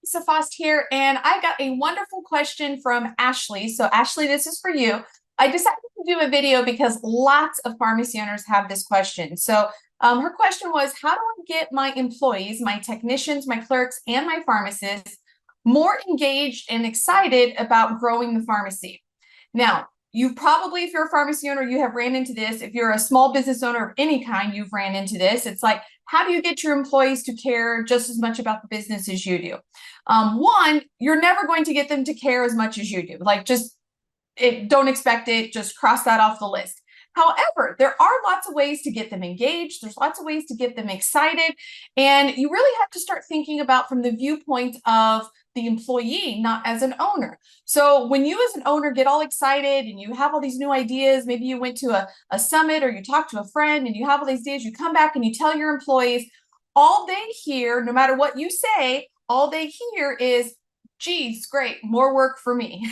Lisa Faast here, and I got a wonderful question from Ashley. So, Ashley, this is for you. I decided to do a video because lots of pharmacy owners have this question. Her question was, how do I get my employees, my technicians, my clerks, and my pharmacists more engaged and excited about growing the pharmacy? Now, you probably, if you're a pharmacy owner, you have ran into this. If you're a small business owner of any kind, you've ran into this. It's like, how do you get your employees to care just as much about the business as you do? One, you're never going to get them to care as much as you do. Don't expect it. Just cross that off the list. However, there are lots of ways to get them engaged. There's lots of ways to get them excited. And you really have to start thinking about from the viewpoint of the employee, not as an owner. So when you as an owner get all excited and you have all these new ideas, maybe you went to a summit or you talked to a friend and you have all these ideas, you come back and you tell your employees, all they hear, no matter what you say, all they hear is, geez, great, more work for me.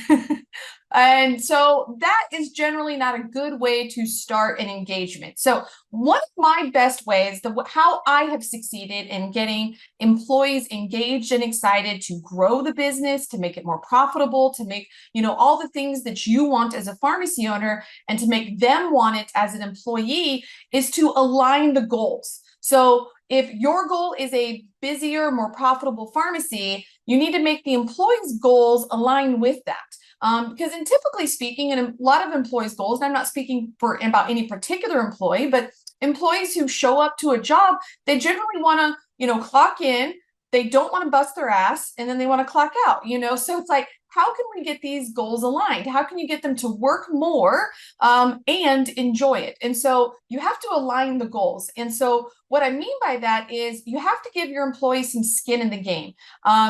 And so that is generally not a good way to start an engagement. So one of my best ways, how I have succeeded in getting employees engaged and excited to grow the business, to make it more profitable, to make, all the things that you want as a pharmacy owner and to make them want it as an employee is to align the goals. So if your goal is a busier, more profitable pharmacy, you need to make the employees' goals align with that. Because typically speaking, in a lot of employees' goals, and I'm not speaking about any particular employee, but employees who show up to a job, they generally want to, clock in. They don't want to bust their ass, and then they want to clock out. So it's like, how can we get these goals aligned? How can you get them to work more and enjoy it? And so you have to align the goals. And so what I mean by that is you have to give your employees some skin in the game.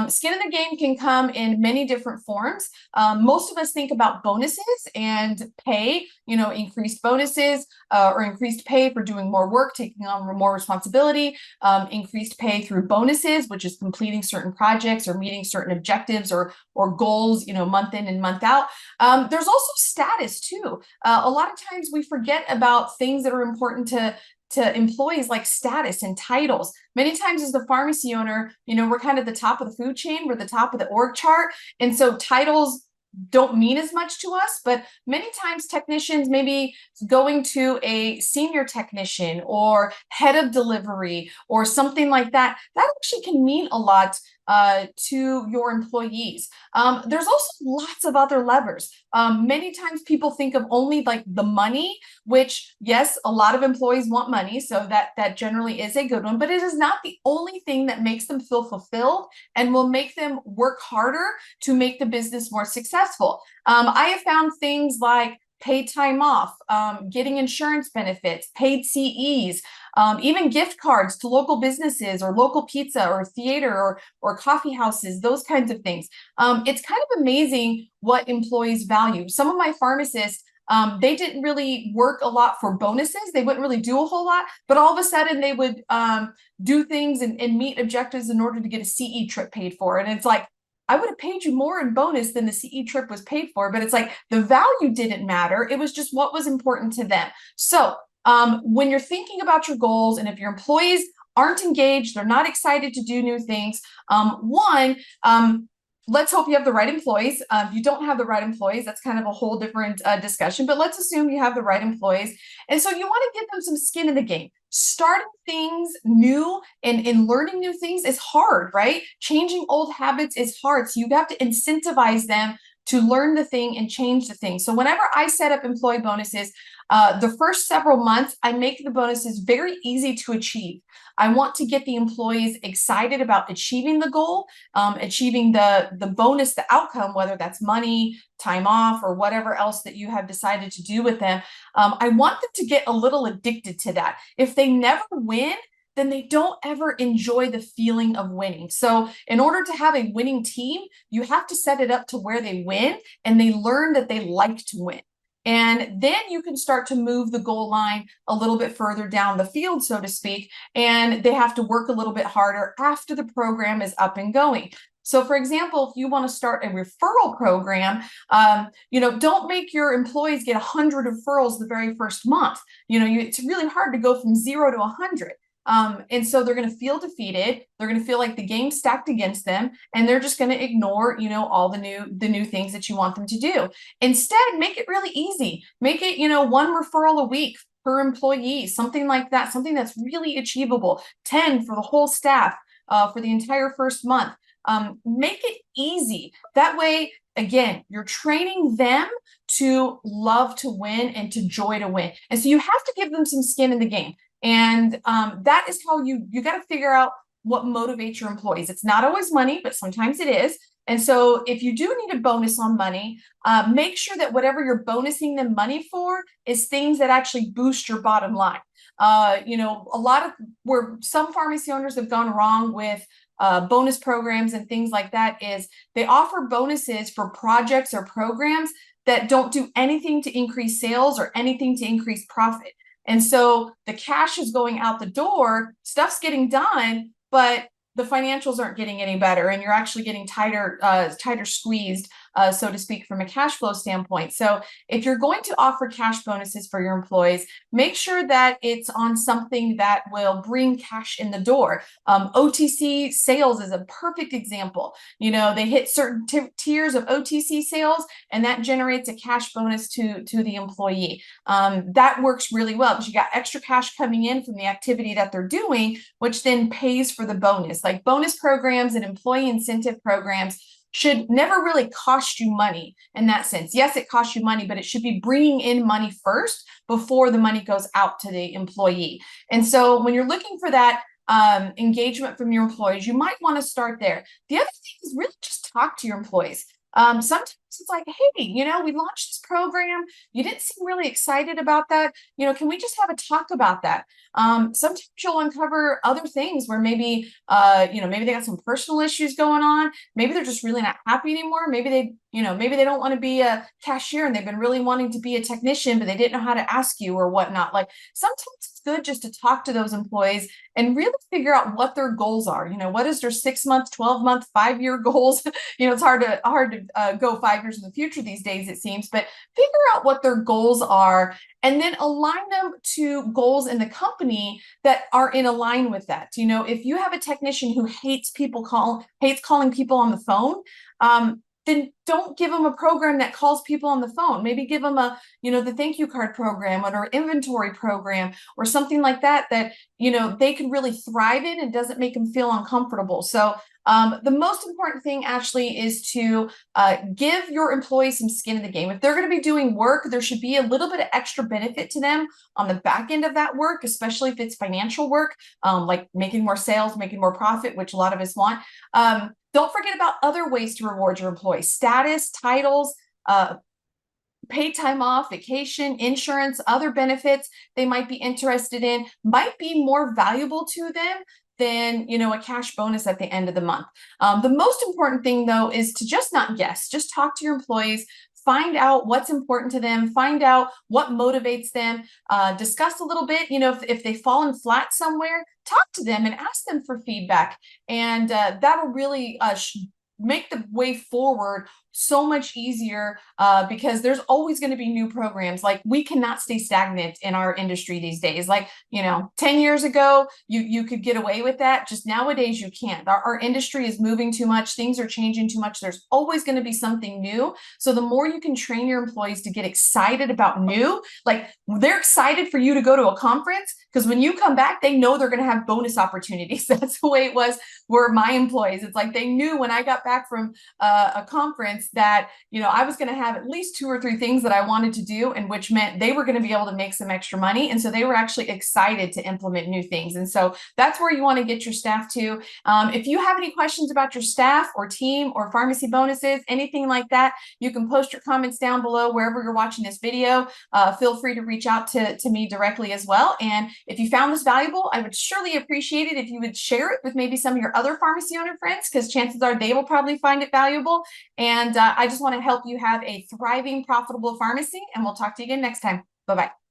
Skin in the game can come in many different forms. Most of us think about bonuses and pay, increased bonuses or increased pay for doing more work, taking on more responsibility, increased pay through bonuses, which is completing certain projects or meeting certain objectives or goals, month in and month out. There's also status too. A lot of times we forget about things that are important to employees like status and titles. Many times as the pharmacy owner, we're kind of the top of the food chain, we're the top of the org chart. And so titles don't mean as much to us, but many times technicians maybe going to a senior technician or head of delivery or something like that, that actually can mean a lot to your employees. There's also lots of other levers. Many times people think of only like the money, which yes, a lot of employees want money. So that generally is a good one, but it is not the only thing that makes them feel fulfilled and will make them work harder to make the business more successful. I have found things like paid time off, getting insurance benefits, paid CEs, even gift cards to local businesses or local pizza or theater or coffee houses, those kinds of things. It's kind of amazing what employees value. Some of my pharmacists, they didn't really work a lot for bonuses. They wouldn't really do a whole lot, but all of a sudden they would do things and meet objectives in order to get a CE trip paid for. And it's like, I would have paid you more in bonus than the CE trip was paid for, but it's like the value didn't matter. It was just what was important to them. So when you're thinking about your goals and if your employees aren't engaged, they're not excited to do new things, let's hope you have the right employees. If you don't have the right employees, that's kind of a whole different discussion, but let's assume you have the right employees. And so you want to get them some skin in the game. Starting things new and learning new things is hard, right? Changing old habits is hard. So you have to incentivize them to learn the thing and change the thing. So whenever I set up employee bonuses, the first several months, I make the bonuses very easy to achieve. I want to get the employees excited about achieving the goal, achieving the bonus, the outcome, whether that's money, time off, or whatever else that you have decided to do with them. I want them to get a little addicted to that. If they never win, then they don't ever enjoy the feeling of winning. So in order to have a winning team, you have to set it up to where they win and they learn that they like to win. And then you can start to move the goal line a little bit further down the field, so to speak, and they have to work a little bit harder after the program is up and going. So for example, if you want to start a referral program, don't make your employees get 100 referrals the very first month. It's really hard to go from 0 to 100. And so they're going to feel defeated. They're going to feel like the game's stacked against them, and they're just going to ignore, all the new things that you want them to do. Instead, make it really easy. Make it, one referral a week per employee, something like that, something that's really achievable. 10 for the whole staff for the entire first month. Make it easy. That way, again, you're training them to love to win and to joy to win. And so you have to give them some skin in the game. And that is how you got to figure out what motivates your employees. It's not always money, but sometimes it is. And so if you do need a bonus on money, make sure that whatever you're bonusing them money for is things that actually boost your bottom line. A lot of where some pharmacy owners have gone wrong with bonus programs and things like that is they offer bonuses for projects or programs that don't do anything to increase sales or anything to increase profit. And so the cash is going out the door, stuff's getting done, but the financials aren't getting any better, and you're actually getting tighter squeezed, so to speak, from a cash flow standpoint. So if you're going to offer cash bonuses for your employees, make sure that it's on something that will bring cash in the door. OTC sales is a perfect example. They hit certain tiers of OTC sales, and that generates a cash bonus to the employee. That works really well because you got extra cash coming in from the activity that they're doing, which then pays for the bonus. Like bonus programs and employee incentive programs should never really cost you money in that sense. Yes, it costs you money, but it should be bringing in money first before the money goes out to the employee. And so when you're looking for that engagement from your employees, you might want to start there. The other thing is really just talk to your employees. Sometimes it's like, hey, we launched this program. You didn't seem really excited about that. Can we just have a talk about that? Sometimes you'll uncover other things where maybe, maybe they got some personal issues going on. Maybe they're just really not happy anymore. Maybe they don't want to be a cashier and they've been really wanting to be a technician, but they didn't know how to ask you or whatnot. Like sometimes it's good just to talk to those employees and really figure out what their goals are. What is their 6-month, 12-month, 5-year goals? It's hard to go 5 years in the future these days, it seems, but figure out what their goals are and then align them to goals in the company that are in line with that. If you have a technician who hates calling people on the phone, then don't give them a program that calls people on the phone. Maybe give them the thank you card program or inventory program or something like that, they can really thrive in and doesn't make them feel uncomfortable. So the most important thing, Ashley, is to give your employees some skin in the game. If they're going to be doing work, there should be a little bit of extra benefit to them on the back end of that work, especially if it's financial work, like making more sales, making more profit, which a lot of us want. Don't forget about other ways to reward your employees: status, titles, paid time off, vacation, insurance, other benefits they might be interested in might be more valuable to them than a cash bonus at the end of the month. The most important thing, though, is to just not guess. Just talk to your employees. Find out what's important to them, find out what motivates them, discuss a little bit, if they've fallen flat somewhere, talk to them and ask them for feedback. And that'll really make the way forward so much easier because there's always going to be new programs. Like we cannot stay stagnant in our industry these days. Like, 10 years ago, you could get away with that. Just nowadays, you can't. Our industry is moving too much. Things are changing too much. There's always going to be something new. So the more you can train your employees to get excited about new, like they're excited for you to go to a conference because when you come back, they know they're going to have bonus opportunities. That's the way it was for my employees. It's like they knew when I got back from a conference that, I was going to have at least 2 or 3 things that I wanted to do, and which meant they were going to be able to make some extra money. And so they were actually excited to implement new things. And so that's where you want to get your staff to. If you have any questions about your staff or team or pharmacy bonuses, anything like that, you can post your comments down below wherever you're watching this video. Feel free to reach out to me directly as well. And if you found this valuable, I would surely appreciate it if you would share it with maybe some of your other pharmacy owner friends, because chances are they will probably find it valuable. And I just want to help you have a thriving, profitable pharmacy. And we'll talk to you again next time. Bye-bye.